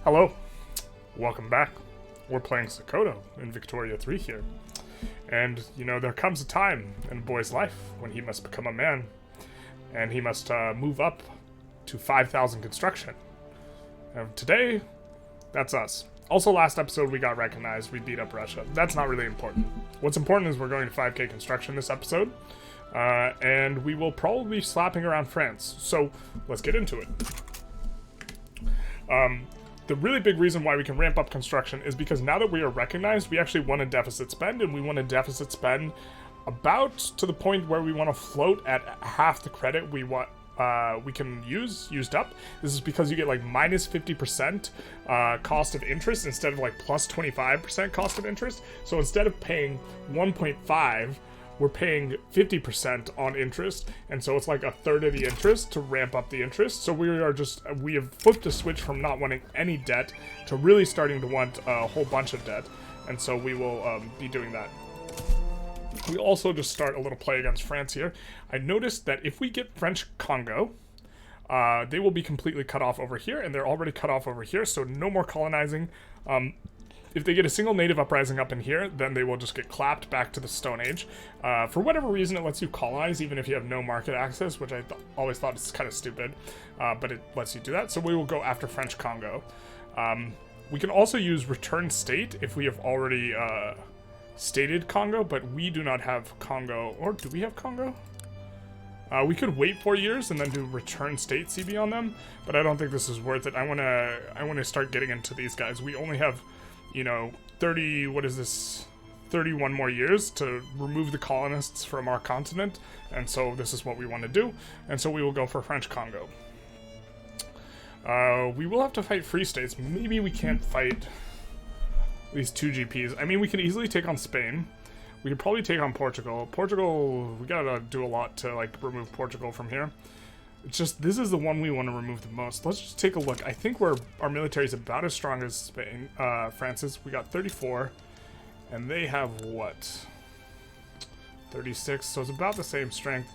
Hello, welcome back. We're playing Sokoto in Victoria 3 here. And, you know, there comes a time in a boy's life when he must become a man. And he must move up to 5,000 construction. And today, that's us. Also, last episode we got recognized, we beat up Russia. That's not really important. What's important is we're going to 5k construction this episode. And we will probably be slapping around France. So, let's get into it. The really big reason why we can ramp up construction is because now that we are recognized, we actually want a deficit spend, and we want a deficit spend about to the point where we want to float at half the credit we want. We can used up. This is because you get like minus 50% cost of interest instead of like plus 25% cost of interest. So instead of paying 1.5, we're paying 50% on interest, and so it's like a third of the interest to ramp up the interest. So we have flipped a switch from not wanting any debt to really starting to want a whole bunch of debt, and so we will be doing that. We also just start a little play against France here. I noticed that if we get French Congo, they will be completely cut off over here, and they're already cut off over here, so no more colonizing. If they get a single native uprising up in here, then they will just get clapped back to the Stone Age. For whatever reason, it lets you colonize even if you have no market access, which I always thought is kind of stupid, but it lets you do that. So we will go after French Congo. We can also use return state if we have already stated Congo, but we do not have Congo. Or do we have Congo? We could wait 4 years and then do return state CB on them, but I don't think this is worth it. I wanna start getting into these guys. We only have, you know, 31 more years to remove the colonists from our continent, and so this is what we want to do, and so we will go for French Congo. We will have to fight free states. Maybe we can't fight these two GPs. I mean, we can easily take on Spain. We could probably take on Portugal. Portugal, we gotta do a lot to, like, remove Portugal from here. It's just, this is the one we want to remove the most. Let's just take a look. I think our military is about as strong as Spain, France's. We got 34, and they have what? 36, so it's about the same strength.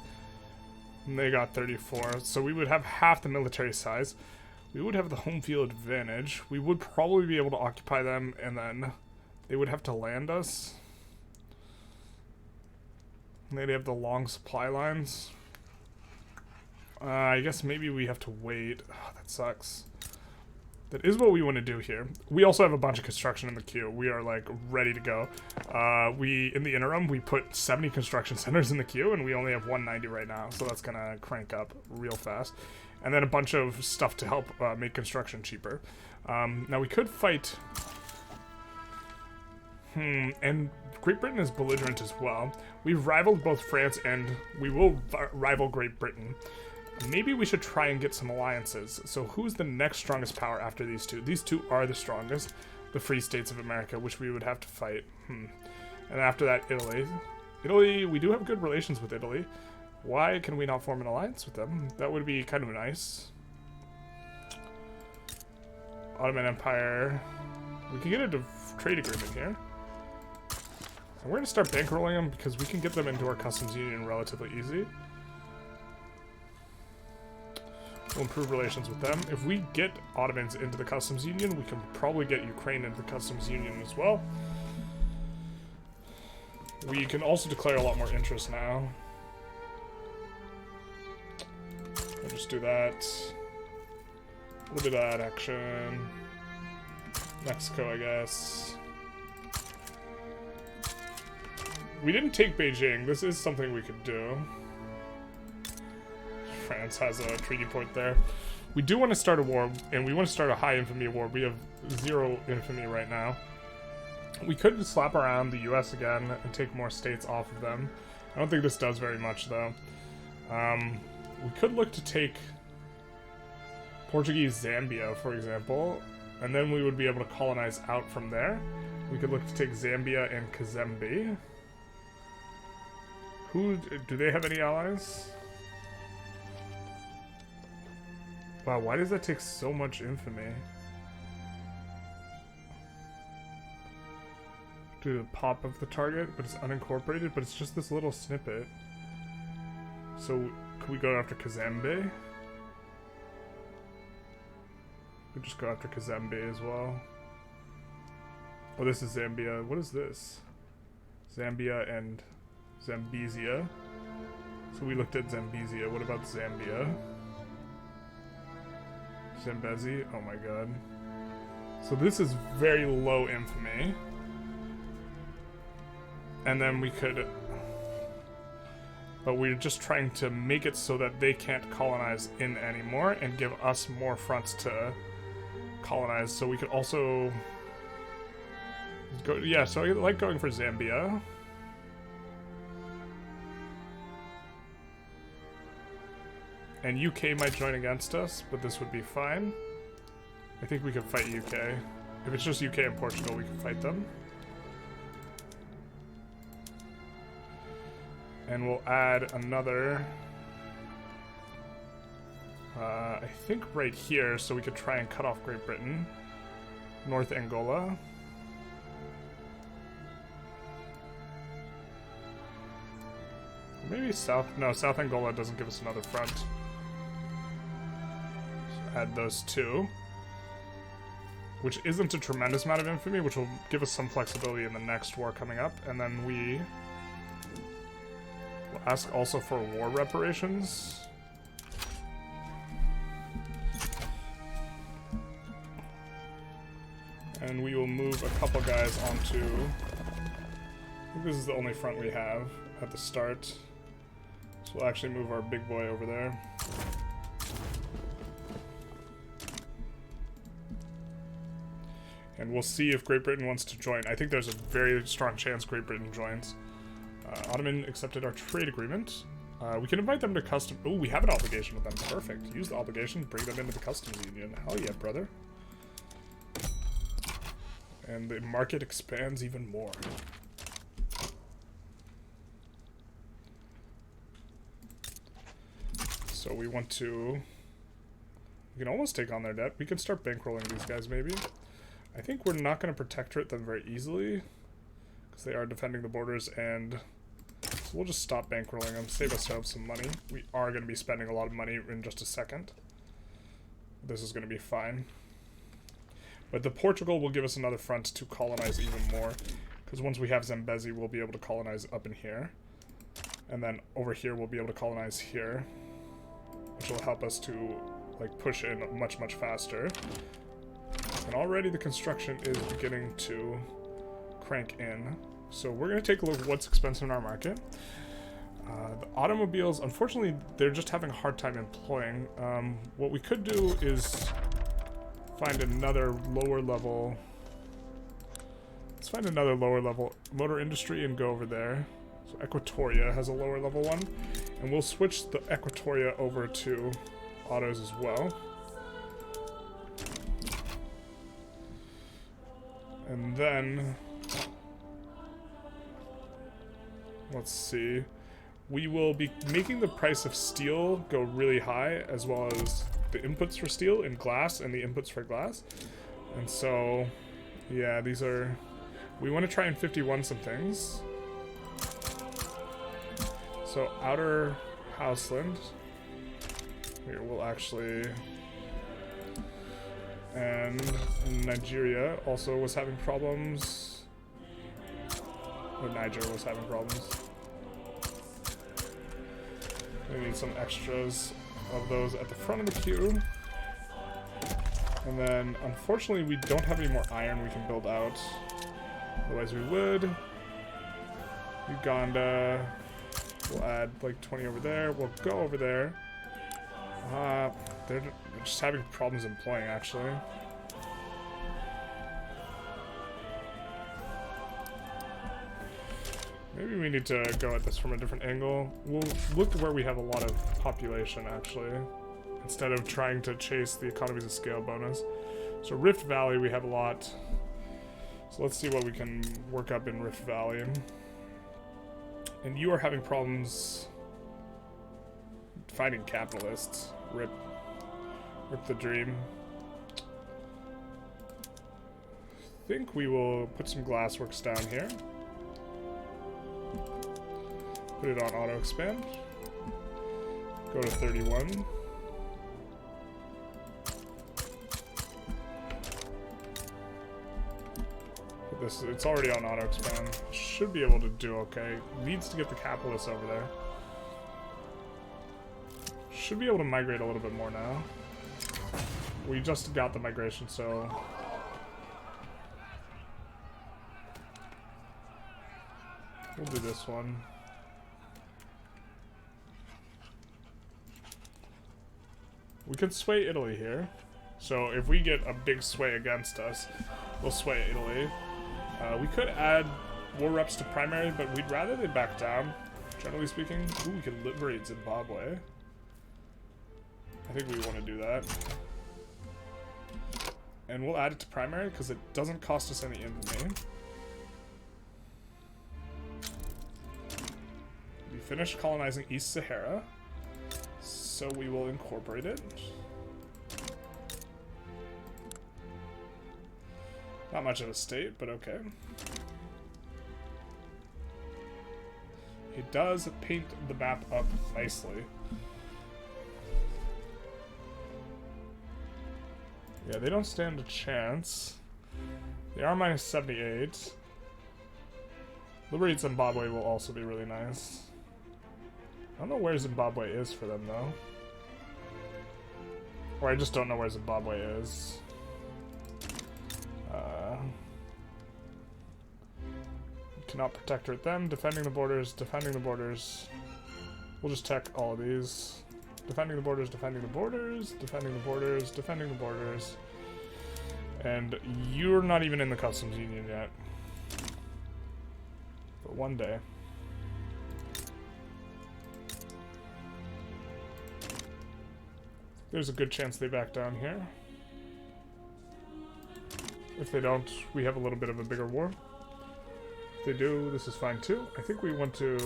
And they got 34, so we would have half the military size. We would have the home field advantage. We would probably be able to occupy them, and then they would have to land us. And they'd have the long supply lines. I guess maybe we have to wait. Oh, that sucks. That is what we want to do here. We also have a bunch of construction in the queue. We are, like, ready to go. In the interim, we put 70 construction centers in the queue, and we only have 190 right now, so that's gonna crank up real fast. And then a bunch of stuff to help make construction cheaper. Now, we could fight... and Great Britain is belligerent as well. We've rivaled both France, and we will rival Great Britain. Maybe we should try and get some alliances. So who's the next strongest power after these two? These two are the strongest. The Free States of America, which we would have to fight. And after that, Italy. Italy, we do have good relations with Italy. Why can we not form an alliance with them? That would be kind of nice. Ottoman Empire. We can get a trade agreement here. And we're going to start bankrolling them because we can get them into our customs union relatively easy. We'll improve relations with them. If we get Ottomans into the customs union, we can probably get Ukraine into the customs union as well. We can also declare a lot more interest now. I'll just do that. A little bit of that action. Mexico, I guess. We didn't take Beijing. This is something we could do. France has a treaty point there. We do want to start a war, and we want to start a high infamy war. We have 0 infamy right now. We could slap around the US again and take more states off of them. I don't think this does very much, though. We could look to take Portuguese Zambia, for example, and then we would be able to colonize out from there. We could look to take Zambia and Kazembe. Do they have any allies? Wow, why does that take so much infamy? Do the pop of the target, but it's unincorporated, but it's just this little snippet. So, could we go after Kazembe? We just go after Kazembe as well. Oh, this is Zambia. What is this? Zambia and Zambezia. So we looked at Zambezia. What about Zambia? Zambezi? Oh my god. So this is very low infamy. And then we could... But we're just trying to make it so that they can't colonize in anymore and give us more fronts to colonize. So we could also... go, yeah, so I like going for Zambia. And UK might join against us, but this would be fine. I think we can fight UK. If it's just UK and Portugal, we can fight them. And we'll add another... I think right here, so we could try and cut off Great Britain. North Angola. Maybe South... No, South Angola doesn't give us another front. Add those two, which isn't a tremendous amount of infamy, which will give us some flexibility in the next war coming up, and then we will ask also for war reparations. And we will move a couple guys onto... I think this is the only front we have at the start. So we'll actually move our big boy over there. And we'll see if Great Britain wants to join. I think there's a very strong chance Great Britain joins. Ottoman accepted our trade agreement. We can invite them to custom... Oh, we have an obligation with them. Perfect. Use the obligation, bring them into the customs union. Hell yeah, brother. And the market expands even more. So we want to... We can almost take on their debt. We can start bankrolling these guys, maybe. I think we're not going to protectorate them very easily, because they are defending the borders, and so we'll just stop bankrolling them, save ourselves some money. We are going to be spending a lot of money in just a second. This is going to be fine. But the Portugal will give us another front to colonize even more, because once we have Zambezi, we'll be able to colonize up in here. And then over here, we'll be able to colonize here, which will help us to like push in much, much faster. And already the construction is beginning to crank in. So we're going to take a look at what's expensive in our market. The automobiles, unfortunately, they're just having a hard time employing. What we could do is find another lower level... Let's find another lower level motor industry and go over there. So Equatoria has a lower level one. And we'll switch the Equatoria over to autos as well. And then, let's see, we will be making the price of steel go really high, as well as the inputs for steel and glass and the inputs for glass. And so, yeah, these are, we want to try and 51 some things. So outer Houseland, here we'll actually... And Nigeria also was having problems. Or Niger was having problems. We need some extras of those at the front of the queue. And then, unfortunately, we don't have any more iron we can build out. Otherwise we would. Uganda. We'll add like 20 over there. We'll go over there. They're just having problems employing, actually. Maybe we need to go at this from a different angle. We'll look where we have a lot of population, actually, instead of trying to chase the economies of scale bonus. So Rift Valley, we have a lot. So let's see what we can work up in Rift Valley. And you are having problems finding capitalists. Rip the dream. I think we will put some glassworks down here. Put it on auto expand. Go to 31. This, it's already on auto expand. Should be able to do okay. Needs to get the capitalists over there. Should be able to migrate a little bit more now. We just got the migration, so we'll do this one. We could sway Italy here. So if we get a big sway against us, we'll sway Italy. We could add war reps to primary, but we'd rather they back down, generally speaking. Ooh, we could liberate Zimbabwe. I think we want to do that. And we'll add it to primary because it doesn't cost us any infamy. We finished colonizing East Sahara, so we will incorporate it. Not much of a state, but okay. It does paint the map up nicely. Yeah, they don't stand a chance. They are minus 78. Liberate Zimbabwe will also be really nice. I don't know where Zimbabwe is for them, though. Or I just don't know where Zimbabwe is. Cannot protectorate them. Defending the borders, defending the borders. We'll just tech all of these. Defending the borders, defending the borders, defending the borders, defending the borders. And you're not even in the customs union yet. But one day. There's a good chance they back down here. If they don't, we have a little bit of a bigger war. If they do, this is fine too. I think we want to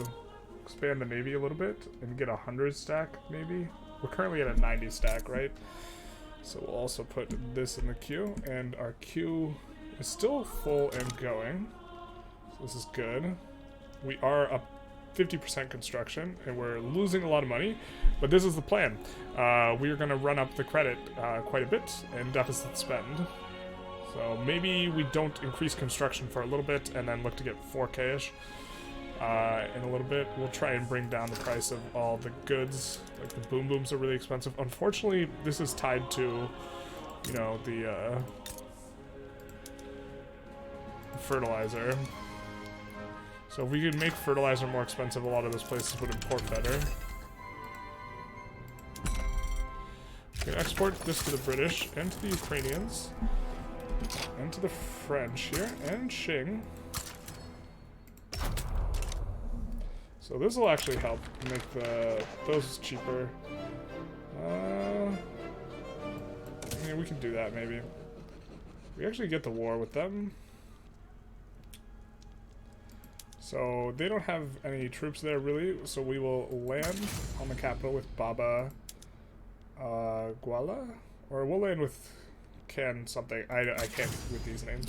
expand the navy a little bit and get a 100 stack, maybe. We're currently at a 90 stack, right? So we'll also put this in the queue, and our queue is still full and going. So this is good. We are up 50% construction, and we're losing a lot of money, but this is the plan. We are going to run up the credit quite a bit and deficit spend. So maybe we don't increase construction for a little bit and then look to get 4K-ish in a little bit. We'll try and bring down the price of all the goods. Like the boom booms are really expensive. Unfortunately, this is tied to, you know, the fertilizer. So if we could make fertilizer more expensive, a lot of those places would import better. We can export this to the British and to the Ukrainians. And to the French here, and Qing. So this will actually help make those cheaper. Yeah, we can do that maybe. We actually get the war with them. So they don't have any troops there really, so we will land on the capital with Baba Guala? Or we'll land with Can something. I can't with these names.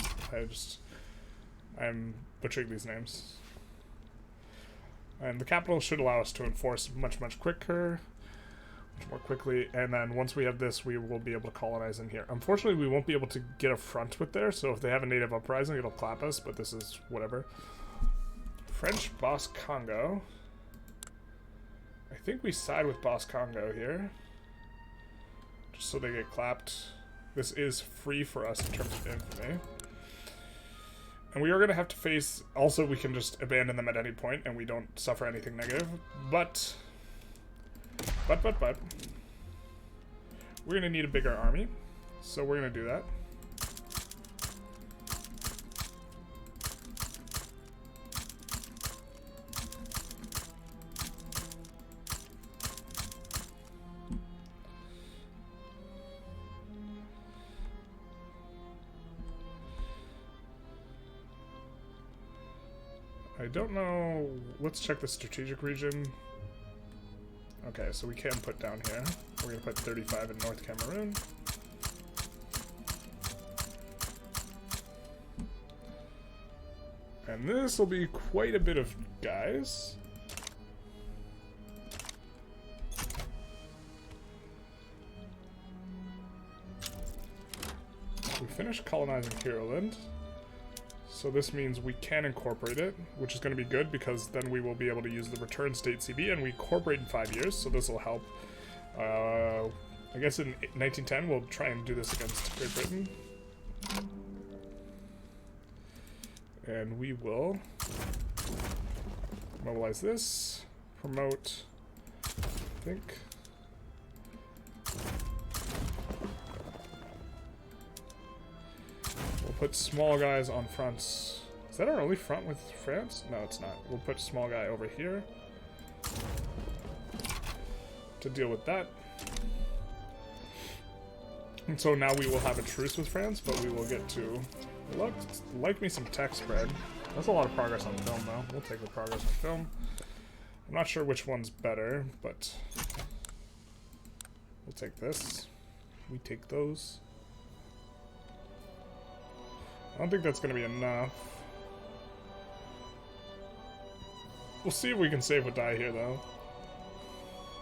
I'm butchering these names. And the capital should allow us to enforce much quicker, much more quickly, and then once we have this, we will be able to colonize in here. Unfortunately, we won't be able to get a front with there, so if they have a native uprising, it'll clap us, but this is whatever. French Boss Congo. I think we side with Boss Congo here, just so they get clapped. This is free for us in terms of infamy. And we are going to have to face... Also, we can just abandon them at any point and we don't suffer anything negative. But... We're going to need a bigger army. So we're going to do that. I don't know. Let's check the strategic region. Okay, so we can put down here. We're going to put 35 in North Cameroon. And this will be quite a bit of guys. We finished colonizing Ireland. So this means we can incorporate it, which is going to be good because then we will be able to use the return state CB, and we incorporate in 5 years, so this will help. I guess in 1910 we'll try and do this against Great Britain. And we will mobilize this, promote, I think. We'll put small guys on fronts. Is that our only front with France? No, it's not. We'll put small guy over here to deal with that. And so now we will have a truce with France, but we will get to... Like me some tech spread. That's a lot of progress on film, though. We'll take the progress on film. I'm not sure which one's better, but... We'll take this. We take those. I don't think that's going to be enough. We'll see if we can save a die here, though.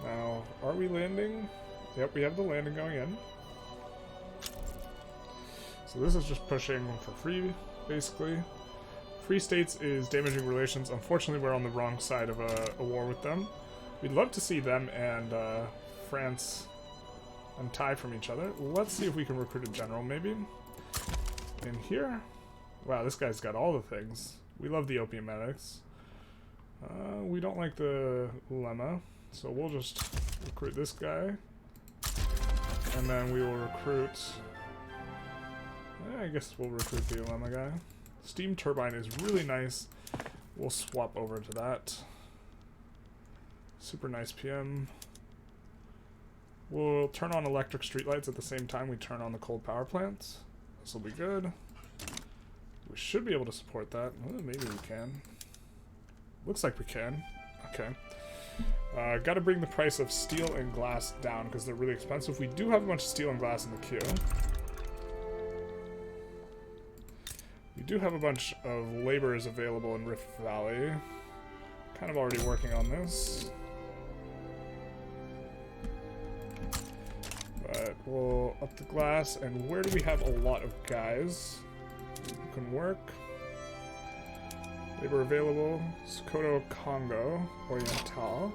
Now, are we landing? Yep, we have the landing going in. So this is just pushing for free, basically. Free states is damaging relations. Unfortunately, we're on the wrong side of a war with them. We'd love to see them and France untie from each other. Let's see if we can recruit a general, maybe. In here. Wow, this guy's got all the things. We love the opium medics. We don't like the lemma, so we'll just recruit this guy. And then we will recruit... I guess we'll recruit the lemma guy. Steam turbine is really nice. We'll swap over to that. Super nice PM. We'll turn on electric streetlights at the same time we turn on the coal power plants. This will be good. We should be able to support that. Well, maybe we can. Looks like we can. Okay. Gotta bring the price of steel and glass down because they're really expensive. We do have a bunch of steel and glass in the queue. We do have a bunch of laborers available in Rift Valley. Kind of already working on this. But we'll up the glass, and where do we have a lot of guys who can work? Labor available. Sokoto, Congo, Oriental.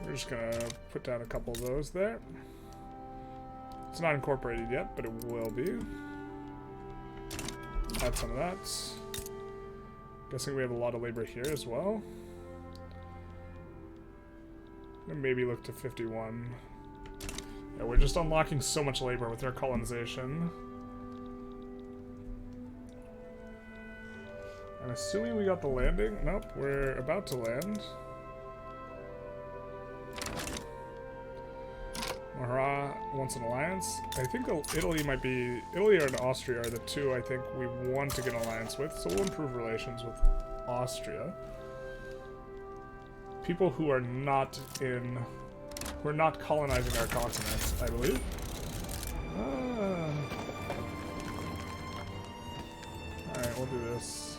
We're just gonna put down a couple of those there. It's not incorporated yet, but it will be. Add some of that. Guessing we have a lot of labor here as well. And maybe look to 51. Yeah, we're just unlocking so much labor with our colonization. I'm assuming we got the landing. Nope, we're about to land. Mahara wants an alliance. I think Italy might be... Italy and Austria are the two I think we want to get an alliance with, so we'll improve relations with Austria. People who are not in... who are not colonizing our continent, I believe. Alright, we'll do this.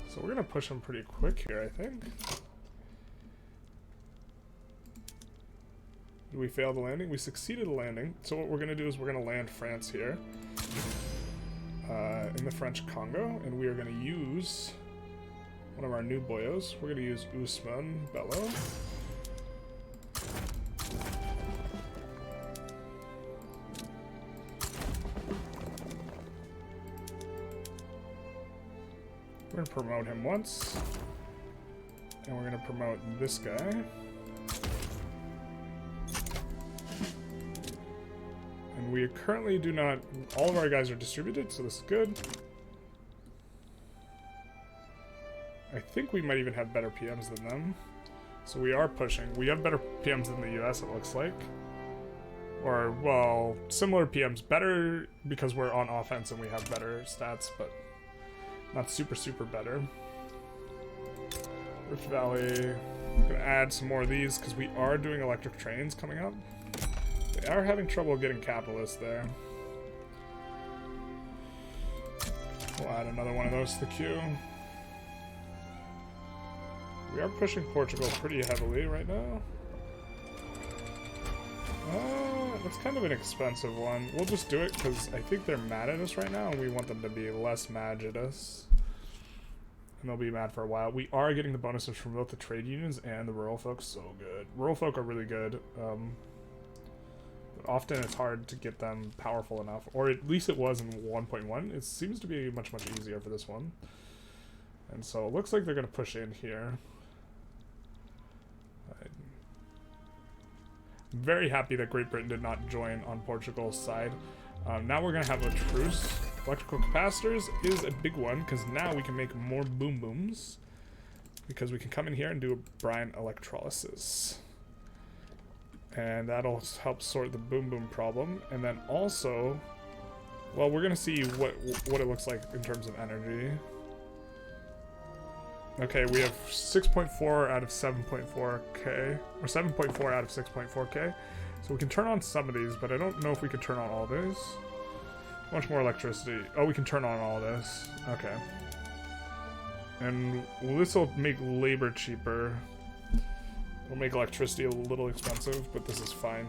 So we're gonna push them pretty quick here, I think. Did we fail the landing? We succeeded the landing. So what we're going to do is we're going to land France here. In the French Congo. And we are going to use one of our new boyos. We're going to use Usman Bello. We're going to promote him once. And we're going to promote this guy. And we currently do not... all of our guys are distributed, so this is good. I think we might even have better PMs than them. So we are pushing. We have better PMs than the US, it looks like. Or, well, similar PMs. Better because we're on offense and we have better stats, but not super, super better. Rift Valley. I'm gonna add some more of these because we are doing electric trains coming up. They are having trouble getting capitalists there. We'll add another one of those to the queue. We are pushing Portugal pretty heavily right now. That's kind of an expensive one. We'll just do it because I think they're mad at us right now and we want them to be less mad at us. And they'll be mad for a while. We are getting the bonuses from both the trade unions and the rural folk. So good. Rural folk are really good. But often it's hard to get them powerful enough. Or at least it was in 1.1. It seems to be much, much easier for this one. And so it looks like they're going to push in here. I'm very happy that Great Britain did not join on Portugal's side. Now we're going to have a truce. Electrical capacitors is a big one because now we can make more boom booms. Because we can come in here and do a brine electrolysis. And that'll help sort the boom boom problem. And then also, well, we're going to see what it looks like in terms of energy. Okay, we have 6.4 out of 7.4k, or 7.4 out of 6.4k. So we can turn on some of these, but I don't know if we can turn on all these. How much more electricity? Oh, we can turn on all this. Okay. And this will make labor cheaper. It'll make electricity a little expensive, but this is fine.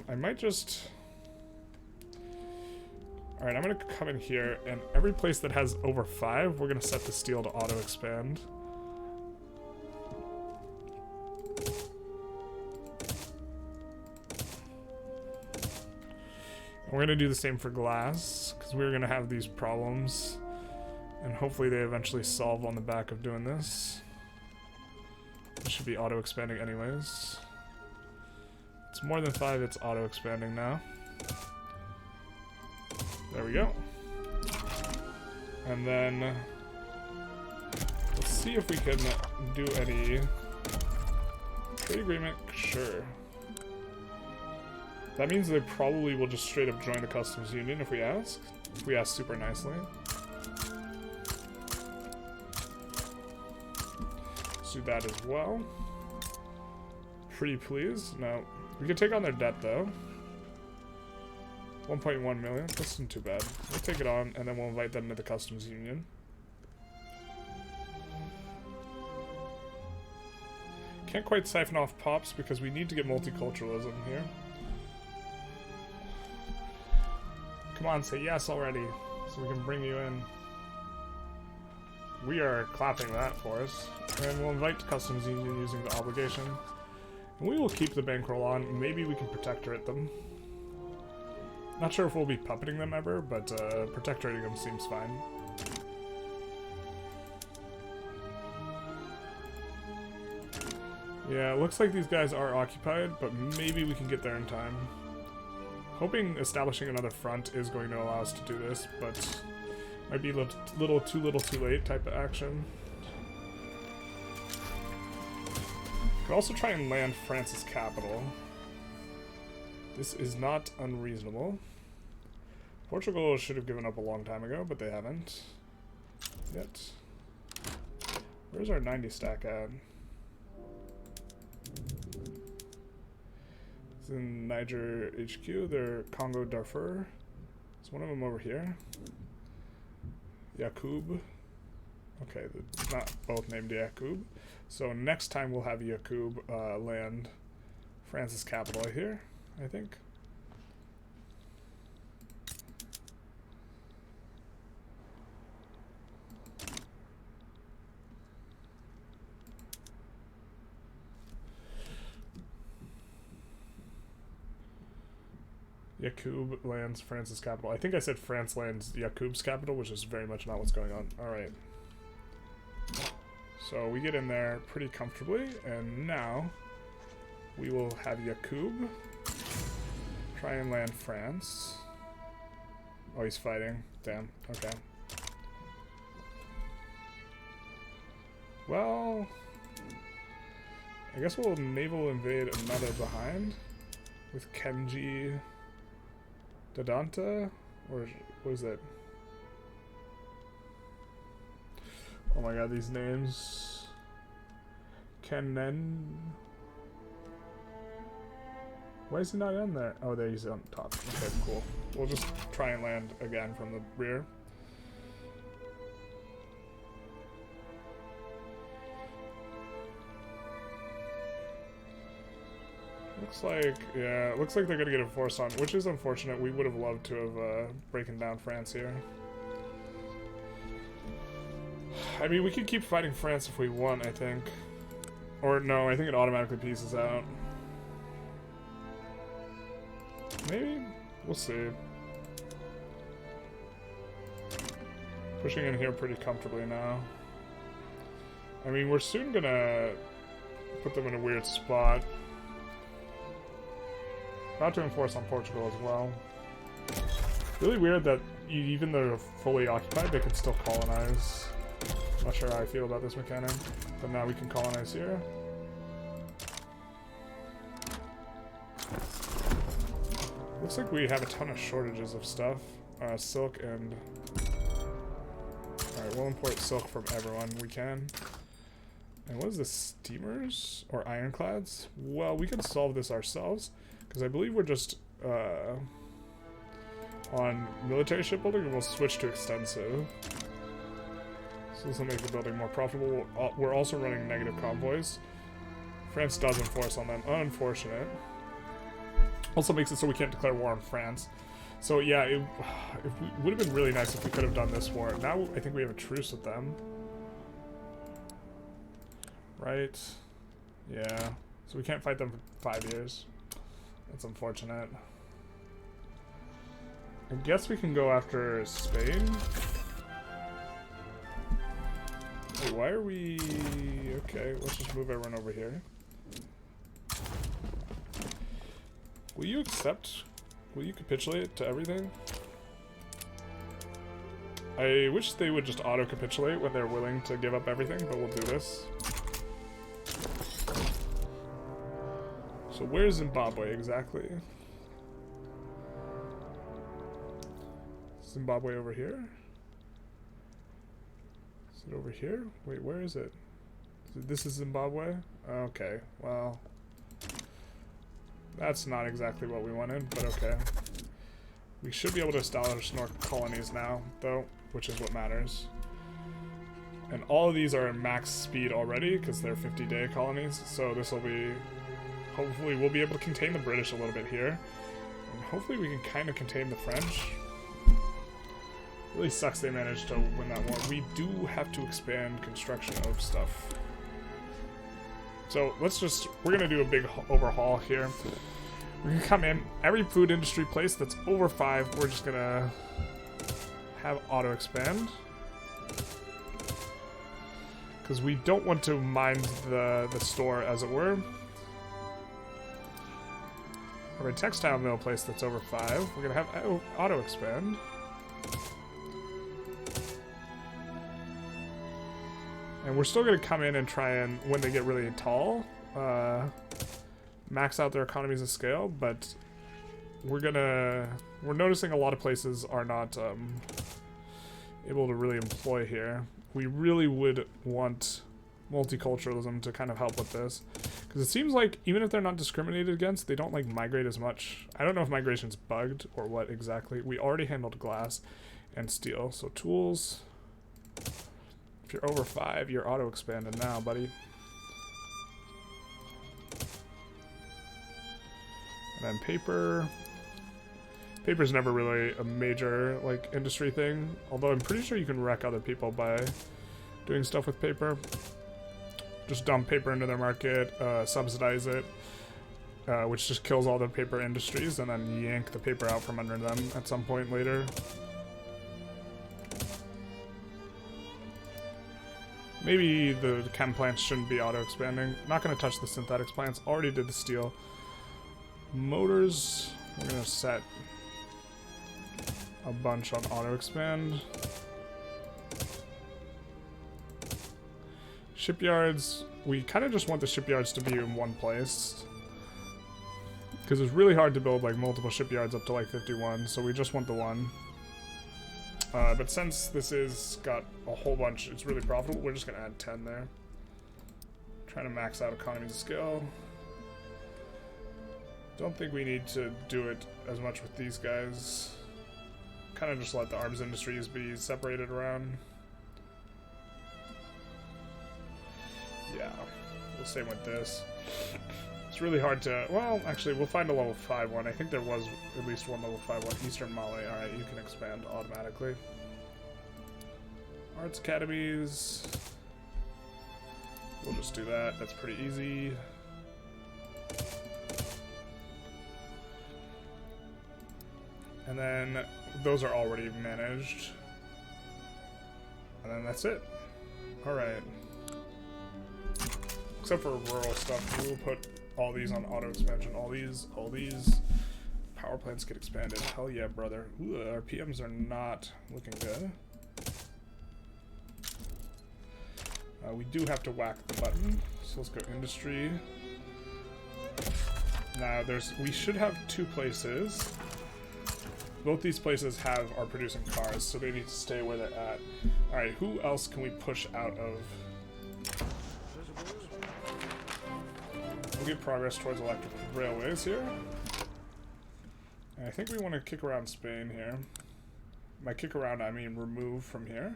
I might just... Alright, I'm going to come in here, and every place that has over 5, we're going to set the steel to auto-expand. And we're going to do the same for glass, because we're going to have these problems. And hopefully they eventually solve on the back of doing this. It should be auto-expanding anyways. It's more than 5, it's auto-expanding now. There we go. And then let's see if we can do any trade agreement. Sure. That means they probably will just straight up join the customs union if we ask. If we ask super nicely. Let's do that as well. Pretty pleased. No. We can take on their debt though. 1.1 million. This isn't too bad. We'll take it on, and then we'll invite them to the customs union. Can't quite siphon off pops because we need to get multiculturalism here. Come on, say yes already, so we can bring you in. We are clapping that for us. And we'll invite the customs union using the obligation. And we will keep the bankroll on. Maybe we can protectorate them. Not sure if we'll be puppeting them ever, but protectorating them seems fine. Yeah, it looks like these guys are occupied, but maybe we can get there in time. Hoping establishing another front is going to allow us to do this, but might be a little too late type of action. Could also try and land France's capital. This is not unreasonable. Portugal should have given up a long time ago, but they haven't yet. Where's our 90 stack at? It's in Niger HQ. They're Congo Darfur. Is one of them over here? Yaqub. Okay, they're not both named Yaqub. So next time we'll have Yaqub land France's capital here, I think. Yaqub lands France's capital. I think I said France lands Yaqub's capital, which is very much not what's going on. Alright. So we get in there pretty comfortably, and now we will have Yaqub try and land France. Oh, he's fighting. Damn. Okay. Well, I guess we'll naval invade another behind with Kenji Dadanta, or what is that? Oh my god, these names. Quinine. Why is he not on there? Oh, there he's on top. Okay, cool. We'll just try and land again from the rear. Looks like, yeah, it looks like they're gonna get a force on, which is unfortunate. We would have loved to have broken down France here. I mean, we could keep fighting France if we want, I think. Or no, I think it automatically pieces out. Maybe? We'll see. Pushing in here pretty comfortably now. I mean, we're soon gonna put them in a weird spot. About to enforce on Portugal as well. Really weird that even though they're fully occupied, they can still colonize. Not sure how I feel about this mechanic, but now we can colonize here. Looks like we have a ton of shortages of stuff. Silk and... Alright, we'll import silk from everyone we can. And what is this? Steamers? Or ironclads? Well, we can solve this ourselves, because I believe we're just on military shipbuilding, and we'll switch to extensive. So this will make the building more profitable. We're also running negative convoys. France does enforce on them. Unfortunate. Also makes it so we can't declare war on France. So yeah, it would have been really nice if we could have done this war. Now I think we have a truce with them. Right? Yeah. So we can't fight them for 5 years. That's unfortunate. I guess we can go after Spain. Wait, why are we... Okay, let's just move everyone over here. Will you accept... Will you capitulate to everything? I wish they would just auto-capitulate when they're willing to give up everything, but we'll do this. So where's Zimbabwe exactly? Zimbabwe over here? Is it over here? Wait, where is it? This is Zimbabwe? Okay, well... That's not exactly what we wanted, but okay. We should be able to establish more colonies now, though, which is what matters. And all of these are at max speed already, because they're 50-day colonies, so this will be... Hopefully we'll be able to contain the British a little bit here. And hopefully we can kind of contain the French. Really sucks they managed to win that war. We do have to expand construction of stuff. So let's just, we're gonna do a big overhaul here. We're gonna come in, every food industry place that's over 5, we're just gonna have auto expand. Because we don't want to mind the store, as it were. Every textile mill place that's over 5, we're gonna have auto expand. And we're still going to come in and try and, when they get really tall, max out their economies of scale, but we're noticing a lot of places are not able to really employ here. We really would want multiculturalism to kind of help with this, because it seems like even if they're not discriminated against, they don't like migrate as much. I don't know if migration's bugged or what exactly. We already handled glass and steel, so tools... If you're over 5, you're auto-expanded now, buddy. And then paper. Paper's never really a major, like, industry thing. Although I'm pretty sure you can wreck other people by doing stuff with paper. Just dump paper into their market, subsidize it, which just kills all the paper industries, and then yank the paper out from under them at some point later. Maybe the chem plants shouldn't be auto-expanding. Not going to touch the synthetics plants. Already did the steel. Motors, we're going to set a bunch on auto-expand. Shipyards, we kind of just want the shipyards to be in one place. Because it's really hard to build like multiple shipyards up to like 51, so we just want the one. But since this is got a whole bunch, it's really profitable, we're just going to add 10 there. Trying to max out economies of scale. Don't think we need to do it as much with these guys. Kind of just let the arms industries be separated around. Yeah, the same with this. It's really hard to... Well, actually, we'll find a level 5 one. I think there was at least one level 5 one. Eastern Mali. Alright, you can expand automatically. Arts Academies. We'll just do that. That's pretty easy. And then those are already managed. And then that's it. Alright. Except for rural stuff, we will put all these on auto expansion. All these power plants get expanded. Hell yeah, brother. Ooh, our PMs are not looking good. We do have to whack the button, so let's go industry. Now we should have 2 places. Both these places are producing cars, so they need to stay where they're at. Alright, who else can we push out of? We'll get progress towards electric railways here. And I think we want to kick around Spain here. By kick around, I mean remove from here.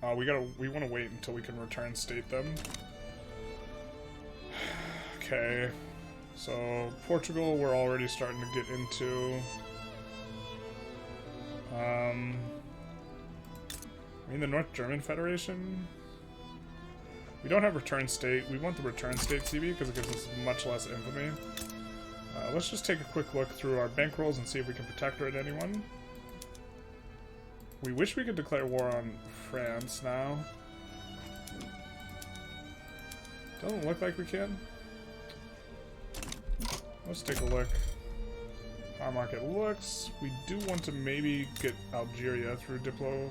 We want to wait until we can return state them. Okay. So, Portugal, we're already starting to get into. I mean, the North German Federation. We don't have return state. We want the return state CB because it gives us much less infamy. Let's just take a quick look through our bankrolls and see if we can protectorate anyone. We wish we could declare war on France now. Doesn't look like we can. Let's take a look. Our market looks. We do want to maybe get Algeria through Diplo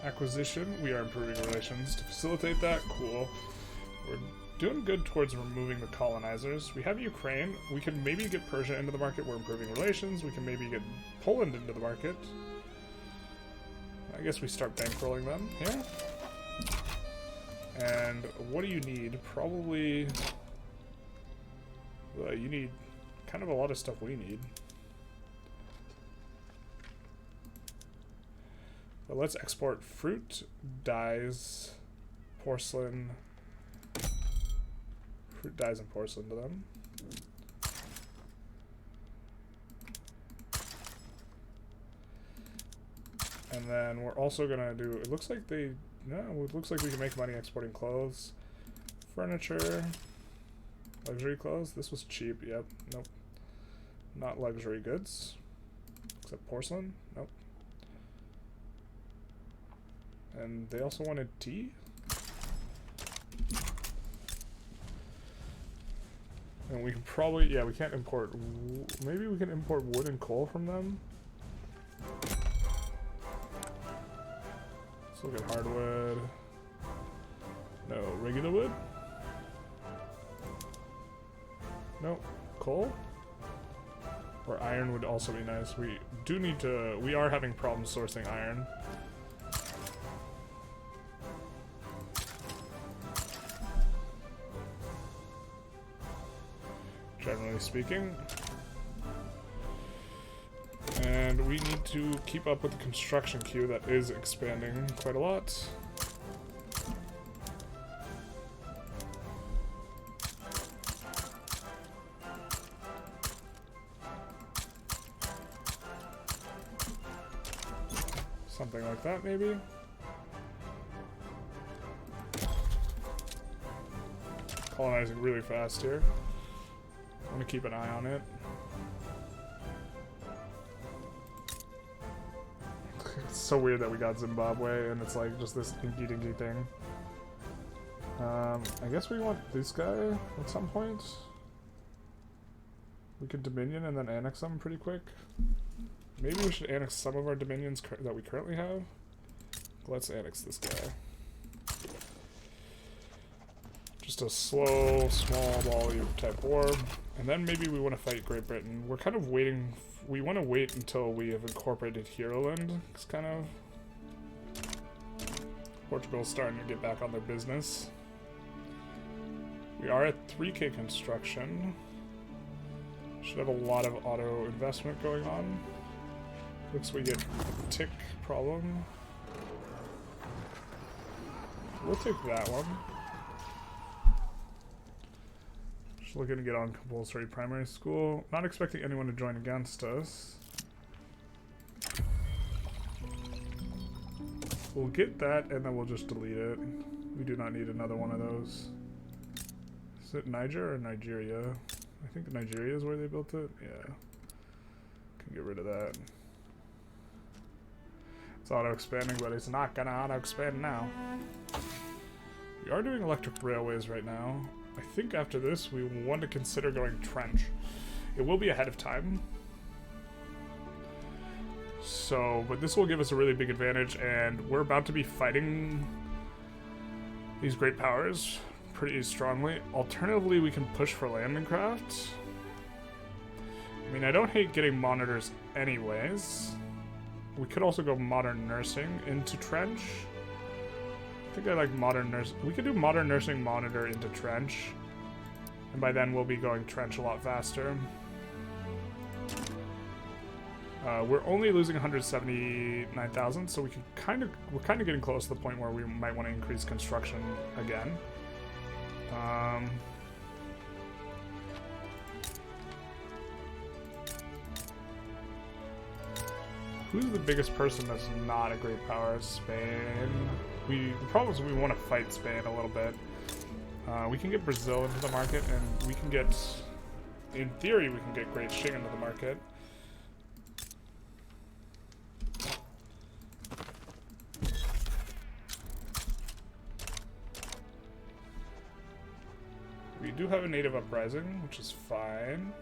acquisition. We are improving relations to facilitate that. Cool. We're doing good towards removing the colonizers. We have Ukraine. We can maybe get Persia into the market. We're improving relations. We can maybe get Poland into the market. I guess we start bankrolling them here. And what do you need? Probably... you need kind of a lot of stuff we need. But let's export fruit, dyes, porcelain... Fruit, dyes, and porcelain to them. And then we're also gonna do, it looks like they, no, it looks like we can make money exporting clothes. Furniture. Luxury clothes. This was cheap, yep, nope. Not luxury goods. Except porcelain, nope. And they also wanted tea? And we can probably, yeah, we can't import, maybe we can import wood and coal from them? Let's look at hardwood. No, regular wood? No, coal? Or iron would also be nice. We do need to, we are having problems sourcing iron. Generally speaking. And we need to keep up with the construction queue that is expanding quite a lot. Something like that, maybe? Colonizing really fast here. I'm gonna keep an eye on it. It's so weird that we got Zimbabwe and it's like just this dinky dinky thing. I guess we want this guy at some point. We could Dominion and then annex them pretty quick. Maybe we should annex some of our dominions that we currently have. Let's annex this guy. Just a slow, small volume type war. And then maybe we want to fight Great Britain. We're kind of waiting. We want to wait until we have incorporated Heroland. It's kind of... Portugal's starting to get back on their business. We are at 3K construction. Should have a lot of auto investment going on. Looks we get tick problem. We'll take that one. Just looking to get on compulsory primary school. Not expecting anyone to join against us. We'll get that and then we'll just delete it. We do not need another one of those. Is it Niger or Nigeria? I think Nigeria is where they built it. Yeah. Can get rid of that. It's auto-expanding, but it's not gonna auto-expand now. We are doing electric railways right now. I think after this we want to consider going trench. It will be ahead of time. So, but this will give us a really big advantage, and we're about to be fighting these great powers pretty strongly. Alternatively, we can push for landing craft. I mean, I don't hate getting monitors anyways. We could also go modern nursing into trench. I think I like modern nurse. We could do modern nursing monitor into trench. And by then we'll be going trench a lot faster. We're only losing 179,000, so we're kind of getting close to the point where we might want to increase construction again. Who's the biggest person that's not a great power? Spain. The problem is we want to fight Spain a little bit. We can get Brazil into the market, and we can get, in theory, we can get Great Qing into the market. We do have a native uprising, which is fine.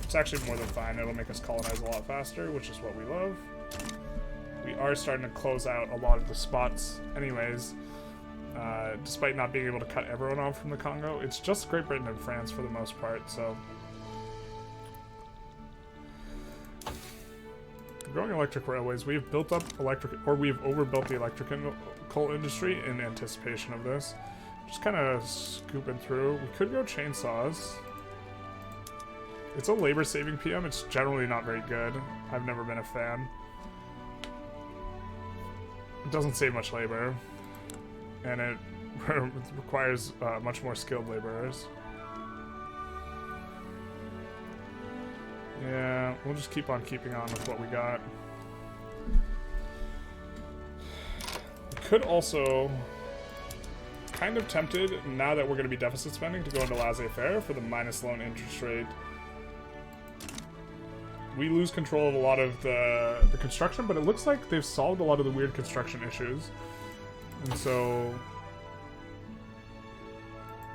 It's actually more than fine. It'll make us colonize a lot faster, which is what we love. We are starting to close out a lot of the spots anyways, despite not being able to cut everyone off from the Congo. It's just Great Britain and France for the most part, so... Growing electric railways, we have built up we have overbuilt the electrical industry in anticipation of this. Just kind of scooping through. We could go chainsaws. It's a labor-saving PM. It's generally not very good. I've never been a fan. It doesn't save much labor. And it requires much more skilled laborers. Yeah, we'll just keep on keeping on with what we got. We could also... kind of tempted, now that we're going to be deficit spending, to go into laissez-faire for the minus loan interest rate. We lose control of a lot of the construction, but it looks like they've solved a lot of the weird construction issues. And so...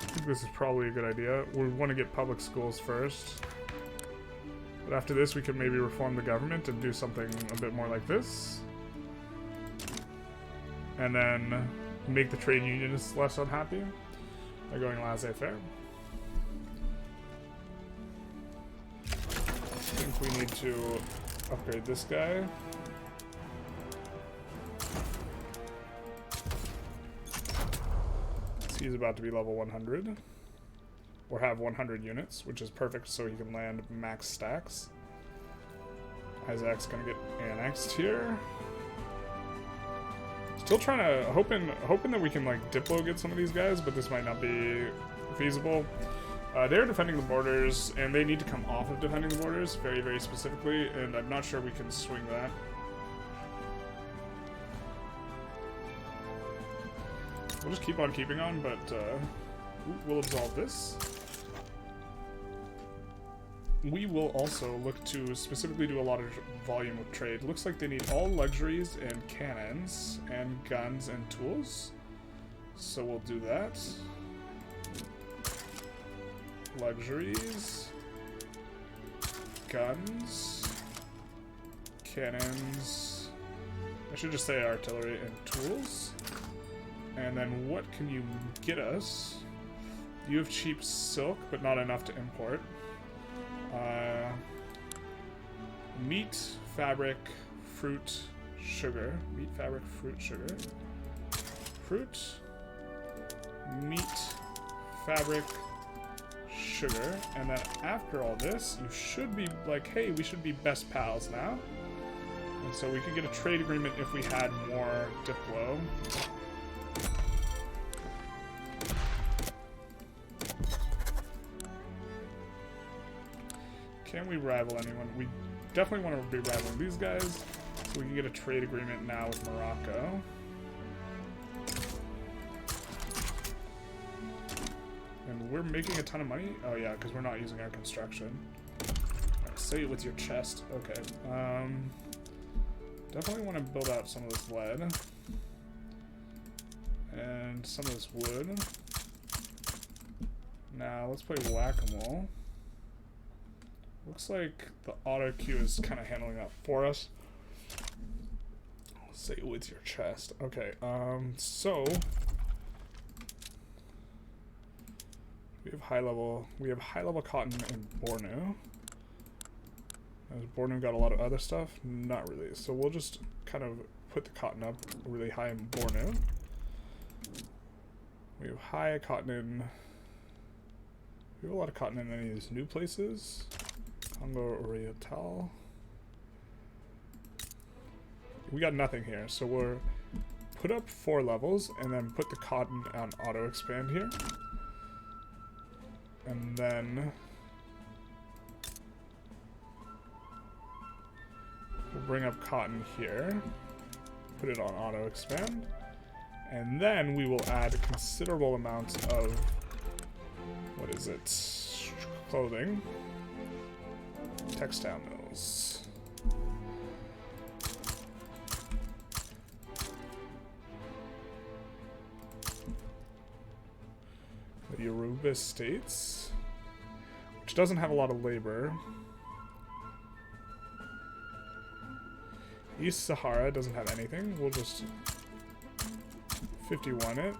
I think this is probably a good idea. We want to get public schools first. But after this, we can maybe reform the government and do something a bit more like this. And then make the trade unionists less unhappy by going laissez-faire. I think we need to upgrade this guy. He's about to be level 100. Or have 100 units, which is perfect so he can land max stacks. Isaac's gonna get annexed here. Still trying to, hoping that we can like Diplo get some of these guys, but this might not be feasible. They're defending the borders, and they need to come off of defending the borders very, very specifically, and I'm not sure we can swing that. We'll just keep on keeping on, but we'll absolve this. We will also look to specifically do a lot of volume of trade. Looks like they need all luxuries and cannons and guns and tools. So we'll do that. Luxuries. Guns. Cannons. I should just say artillery and tools. And then what can you get us? You have cheap silk, but not enough to import. Meat, fabric, fruit, sugar. Meat, fabric, fruit, sugar. Fruit, meat, fabric, sugar. And then after all this, you should be like, hey, we should be best pals now. And so we could get a trade agreement if we had more Diplo. Can we rival anyone? We definitely want to be rivaling these guys. So we can get a trade agreement now with Morocco. And we're making a ton of money? Oh yeah, because we're not using our construction. Right, say it with your chest. Okay. Definitely want to build out some of this lead. And some of this wood. Now, let's play whack-a-mole. Looks like the auto queue is kind of handling that for us. Say it with your chest. Okay, so we have high level cotton in Bornu. Has Bornu got a lot of other stuff? Not really. So we'll just kind of put the cotton up really high in Bornu. We have high cotton in. We have a lot of cotton in any of these new places. Congo Oriental. We got nothing here, so we'll put up 4 levels and then put the cotton on auto expand here. And then we'll bring up cotton here, put it on auto expand, and then we will add considerable amounts of, what is it, clothing, textile mills. The Yoruba states, which doesn't have a lot of labor. East Sahara doesn't have anything. We'll just 51 it.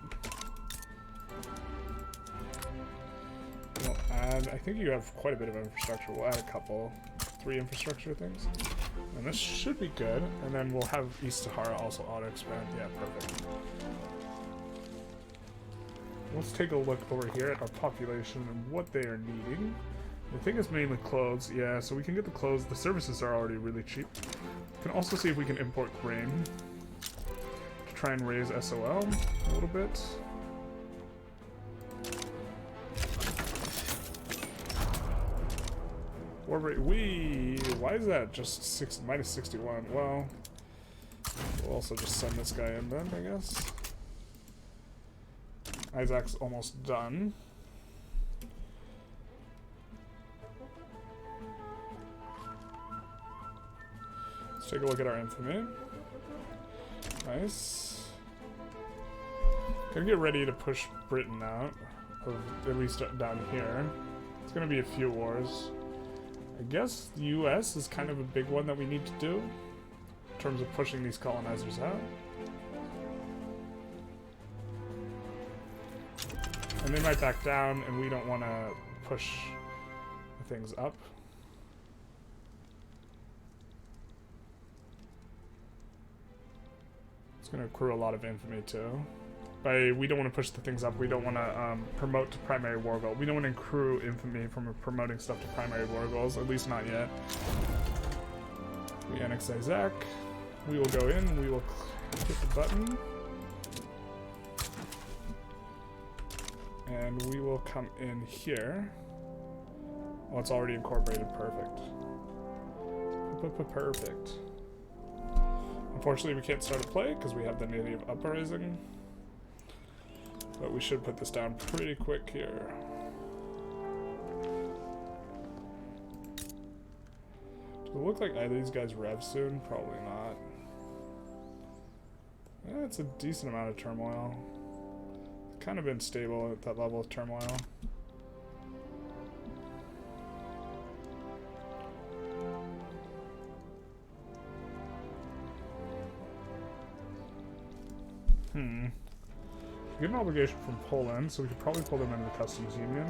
We'll add, I think you have quite a bit of infrastructure. We'll add a couple, 3 infrastructure things. And this should be good. And then we'll have East Sahara also auto expand. Yeah, perfect. Let's take a look over here at our population and what they are needing. I think it's mainly clothes. Yeah, so we can get the clothes. The services are already really cheap. We can also see if we can import grain to try and raise SOL a little bit. War rate, why is that just minus 61? Well, we'll also just send this guy in then, I guess. Isaac's almost done. Let's take a look at our infamy. Nice. Gonna get ready to push Britain out, or at least down here. It's gonna be a few wars. I guess the US is kind of a big one that we need to do in terms of pushing these colonizers out. And they might back down, and we don't want to push things up. It's going to accrue a lot of infamy, too. We don't want to push the things up. We don't want to promote to primary war goal. We don't want to accrue infamy from promoting stuff to primary war goals, at least not yet. We annex Isaac. We will go in. We will hit the button. And we will come in here. Oh, it's already incorporated. Perfect. Perfect. Unfortunately, we can't start a play because we have the native uprising. But we should put this down pretty quick here. Does it look like either of these guys rev soon? Probably not. Yeah, it's a decent amount of turmoil. Kind of been stable at that level of turmoil. We get an obligation from Poland, so we could probably pull them into the customs union.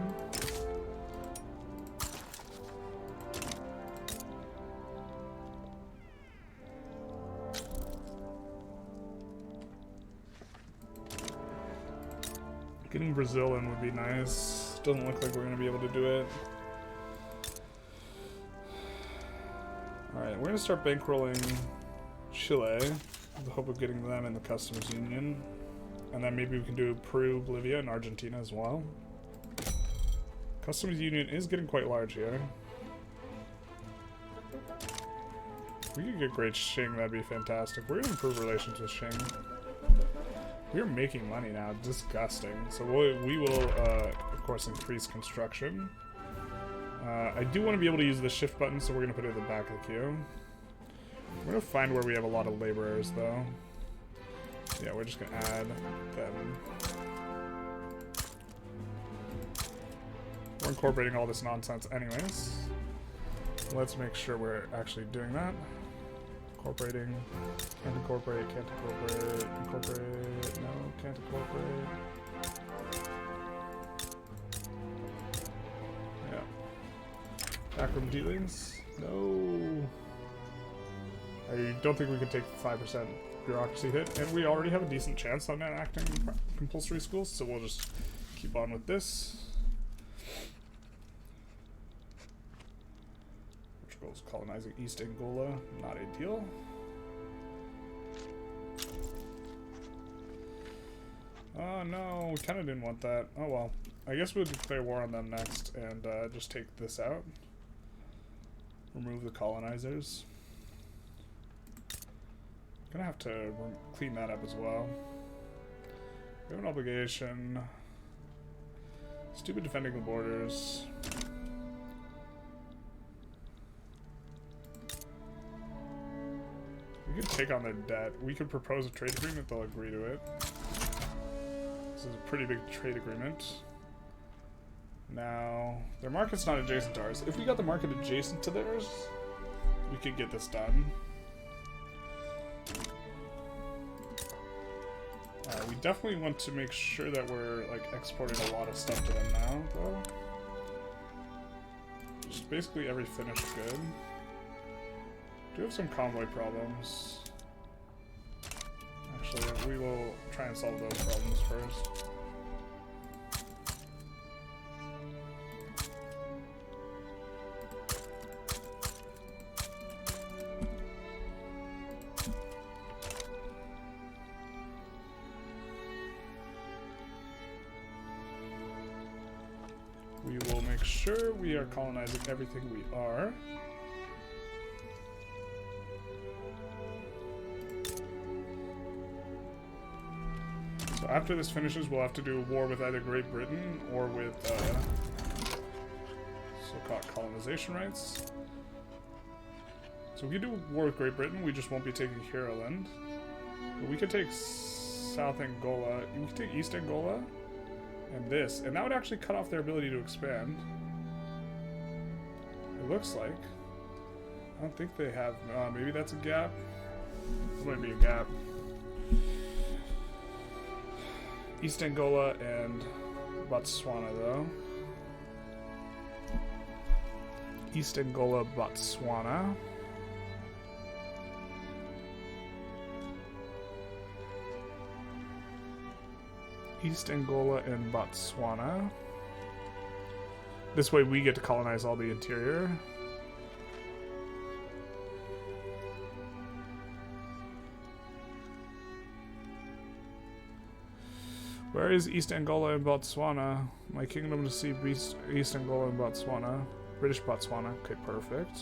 Getting Brazil in would be nice. Doesn't look like we're going to be able to do it. Alright, we're going to start bankrolling Chile with the hope of getting them in the customs union. And then maybe we can do Peru, Bolivia, and Argentina as well. Customs union is getting quite large here. If we could get great Qing, that'd be fantastic. We're gonna improve relations with Qing. We're making money now. Disgusting. So we will, of course, increase construction. I do want to be able to use the shift button, so we're going to put it at the back of the queue. We're going to find where we have a lot of laborers, though. Yeah, we're just going to add them. We're incorporating all this nonsense anyways. Let's make sure we're actually doing that. Incorporating. Can't incorporate, can't incorporate, incorporate, no, can't incorporate. Yeah. Backroom dealings? No. I don't think we can take 5% bureaucracy hit, and we already have a decent chance on enacting compulsory schools, so we'll just keep on with this. Portugal's colonizing East Angola, not ideal. Oh no, we kind of didn't want that. Oh well. I guess we'll declare war on them next and just take this out. Remove the colonizers. Gonna have to clean that up as well. We have an obligation. Stupid defending the borders. We could take on their debt. We could propose a trade agreement, they'll agree to it. This is a pretty big trade agreement. Now, their market's not adjacent to ours. If we got the market adjacent to theirs, we could get this done. We definitely want to make sure that we're like exporting a lot of stuff to them now, though. Just basically every finished good. Do have some convoy problems. Actually, we will try and solve those problems first. We will make sure we are colonizing everything we are. So after this finishes, we'll have to do a war with either Great Britain or with so-called colonization rights. So we can do a war with Great Britain, we just won't be taking Heroland. But we could take South Angola, we could take East Angola, and this, and that would actually cut off their ability to expand. It looks like. I don't think they have, maybe that's a gap. It might be a gap. East Angola and Botswana, though. East Angola, Botswana. East Angola and Botswana. This way we get to colonize all the interior. Where is East Angola and Botswana? My kingdom to see East Angola and Botswana. British Botswana. Okay, perfect.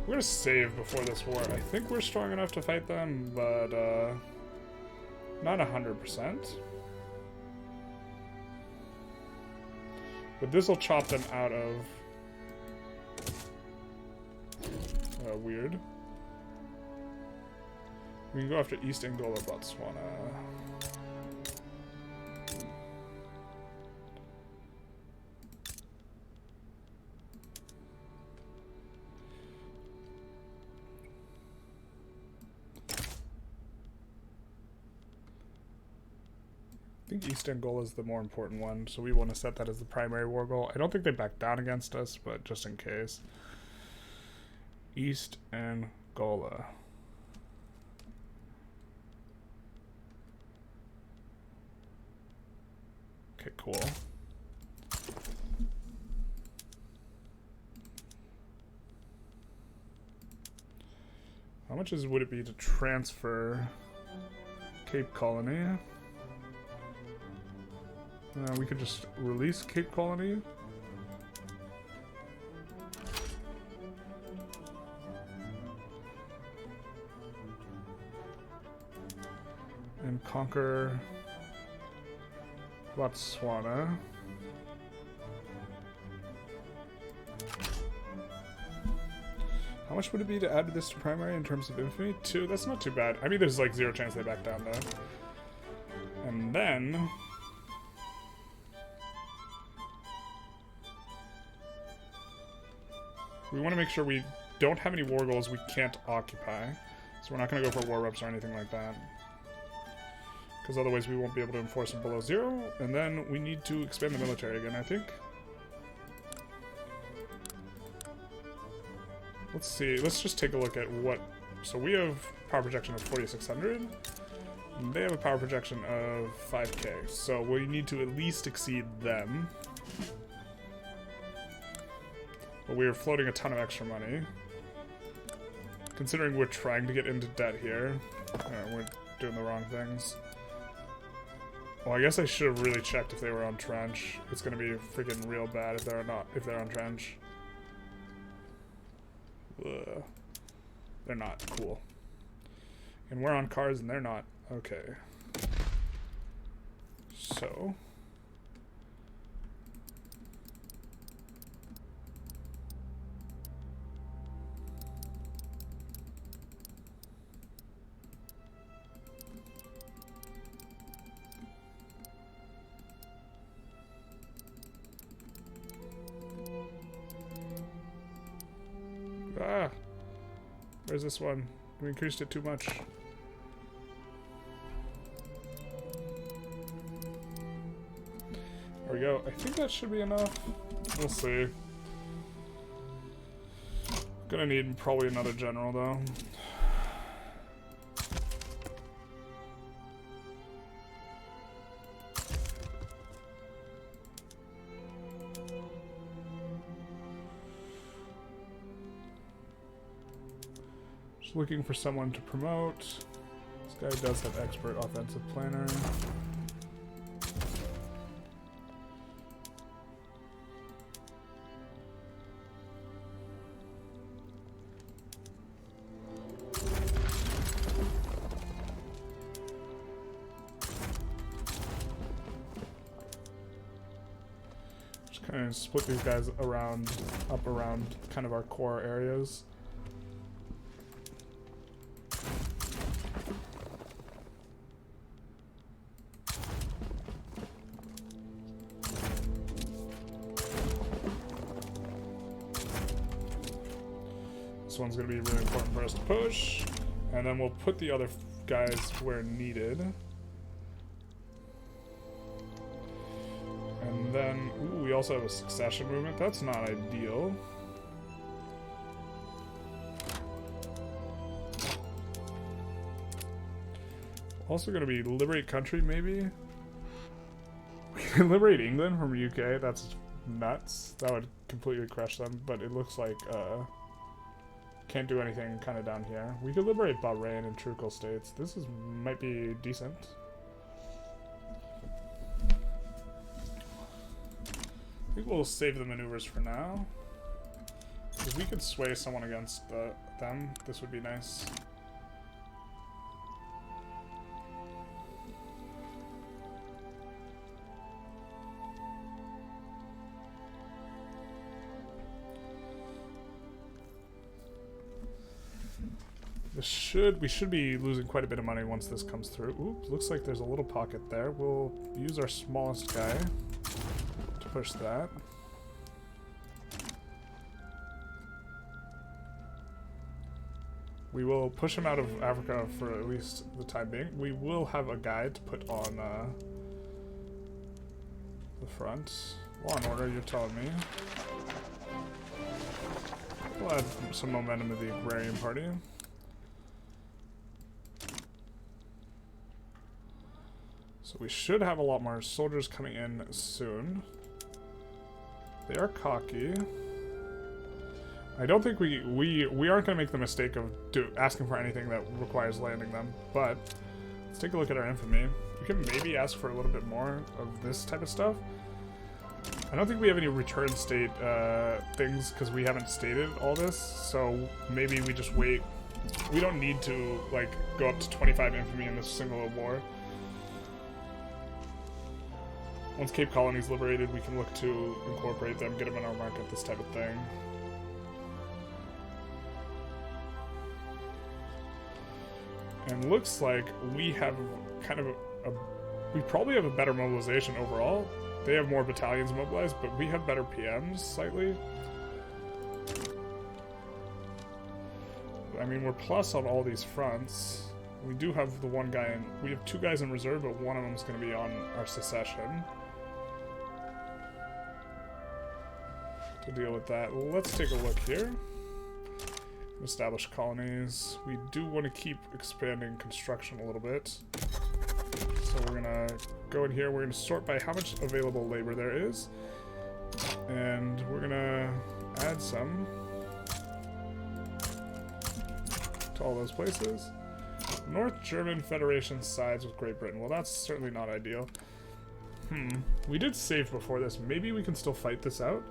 We're gonna save before this war. I think we're strong enough to fight them, but not 100%. But this will chop them out of weird. We can go after East Angola, Botswana. I think East Angola is the more important one, so we want to set that as the primary war goal. I don't think they back down against us, but just in case. East Angola. Okay, cool. How much would it be to transfer Cape Colony? We could just release Cape Colony. and conquer Botswana. How much would it be to add this to primary in terms of infamy? 2? That's not too bad. I mean, there's like 0 chance they back down though. And then... we want to make sure we don't have any war goals we can't occupy. So we're not going to go for war reps or anything like that. Because otherwise we won't be able to enforce them below 0. And then we need to expand the military again, I think. Let's see. Let's just take a look at what... so we have power projection of 4,600. They have a power projection of 5k. So we need to at least exceed them. But we are floating a ton of extra money. Considering we're trying to get into debt here. We're doing the wrong things. Well, I guess I should have really checked if they were on trench. It's gonna be freaking real bad if they're on trench. Ugh. They're not cool. And we're on cars and they're not. Okay. So. Ah! Where's this one? We increased it too much. There we go. I think that should be enough. We'll see. Gonna need probably another general though. Looking for someone to promote. This guy does have expert offensive planner. Just kind of split these guys around, up around kind of our core areas. This one's going to be really important for us to push, and then we'll put the other guys where needed. And then, ooh, we also have a succession movement. That's not ideal. Also going to be liberate country, maybe? We can liberate England from UK. That's nuts. That would completely crush them, but it looks like, can't do anything kind of down here. We could liberate Bahrain and Trucal states. This might be decent. I think we'll save the maneuvers for now. Because we could sway someone against them. This would be nice. We should be losing quite a bit of money once this comes through. Oops, looks like there's a little pocket there. We'll use our smallest guy to push that. We will push him out of Africa for at least the time being. We will have a guy to put on the front. Law and order, you're telling me. We'll add some momentum to the agrarian party. So we should have a lot more soldiers coming in soon. They are cocky. I don't think we aren't going to make the mistake of asking for anything that requires landing them, but let's take a look at our infamy. We can maybe ask for a little bit more of this type of stuff. I don't think we have any return state things because we haven't stated all this, so maybe we just wait. We don't need to like go up to 25 infamy in this single war. Once Cape Colony's liberated, we can look to incorporate them, get them in our market, this type of thing. And looks like we have kind of we probably have a better mobilization overall. They have more battalions mobilized, but we have better PMs slightly. I mean, we're plus on all these fronts. We do have the one guy in... We have 2 guys in reserve, but one of them is going to be on our secession. To deal with that, let's take a look here. Establish colonies. We do want to keep expanding construction a little bit. So we're going to go in here. We're going to sort by how much available labor there is. And we're going to add some to all those places. North German Federation sides with Great Britain. Well, that's certainly not ideal. We did save before this. Maybe we can still fight this out.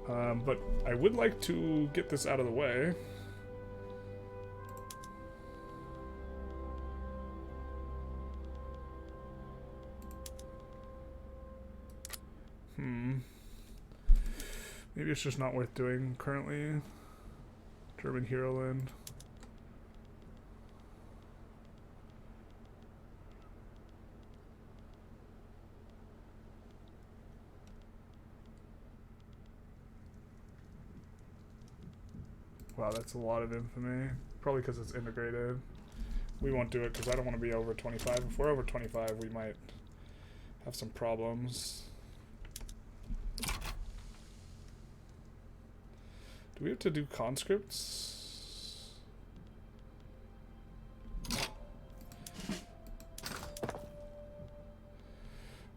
But I would like to get this out of the way. Maybe it's just not worth doing currently. German Hero Land. Wow, that's a lot of infamy. Probably because it's integrated. We won't do it because I don't want to be over 25. If we're over 25, we might have some problems. Do we have to do conscripts?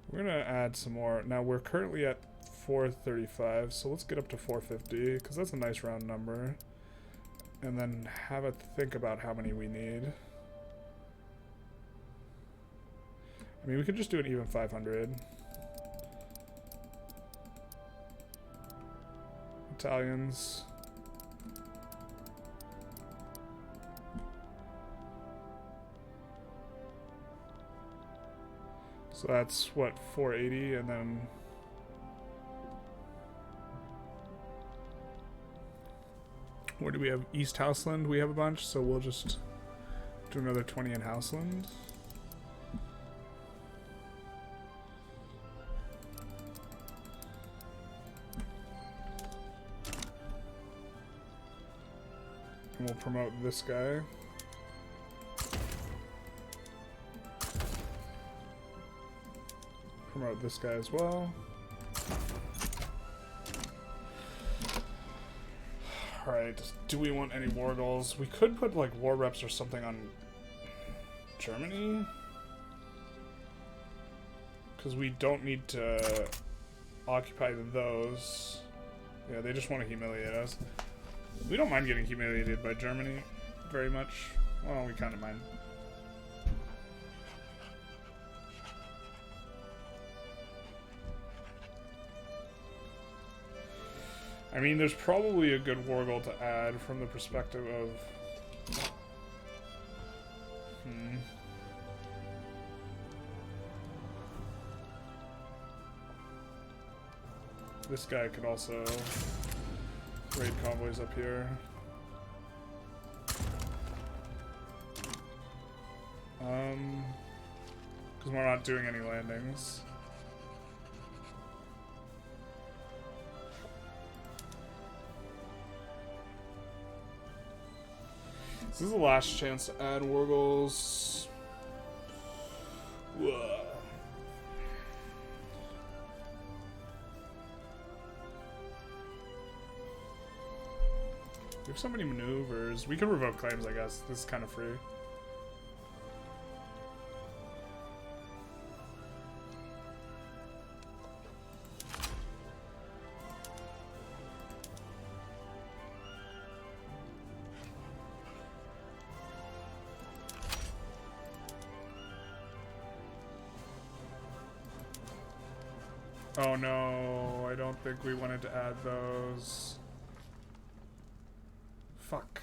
We're gonna add some more. Now we're currently at 435, so let's get up to 450 because that's a nice round number. And then have a think about how many we need. I mean, we could just do an even 500. Italians. So that's what, 480, and then where do we have? East Houseland, we have a bunch, so we'll just do another 20 in Houseland. And we'll promote this guy. Promote this guy as well. Alright, do we want any war goals? We could put like war reps or something on Germany. Because we don't need to occupy those. Yeah, they just want to humiliate us. We don't mind getting humiliated by Germany very much. Well, we kind of mind. I mean, there's probably a good war goal to add from the perspective of... This guy could also raid convoys up here. Because we're not doing any landings. This is the last chance to add war goals. Whoa. We have so many maneuvers. We can revoke claims, I guess. This is kind of free. Oh no, I don't think we wanted to add those. Fuck.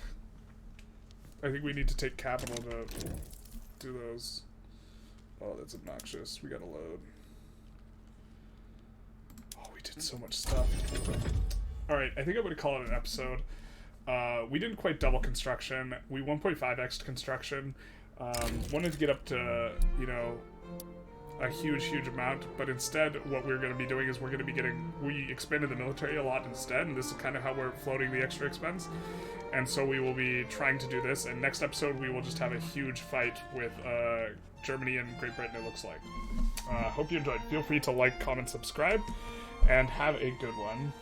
I think we need to take capital to do those. Oh, that's obnoxious. We gotta load. did so much stuff. Alright, I think I'm going to call it an episode. We didn't quite double construction. We 1.5x construction. Wanted to get up to, you know, a huge amount, but instead what we're going to be doing is we expanded the military a lot instead, and this is kind of how we're floating the extra expense. And so we will be trying to do this, and next episode we will just have a huge fight with Germany and Great Britain, it looks like. Hope you enjoyed. Feel free to like, comment, subscribe, and have a good one.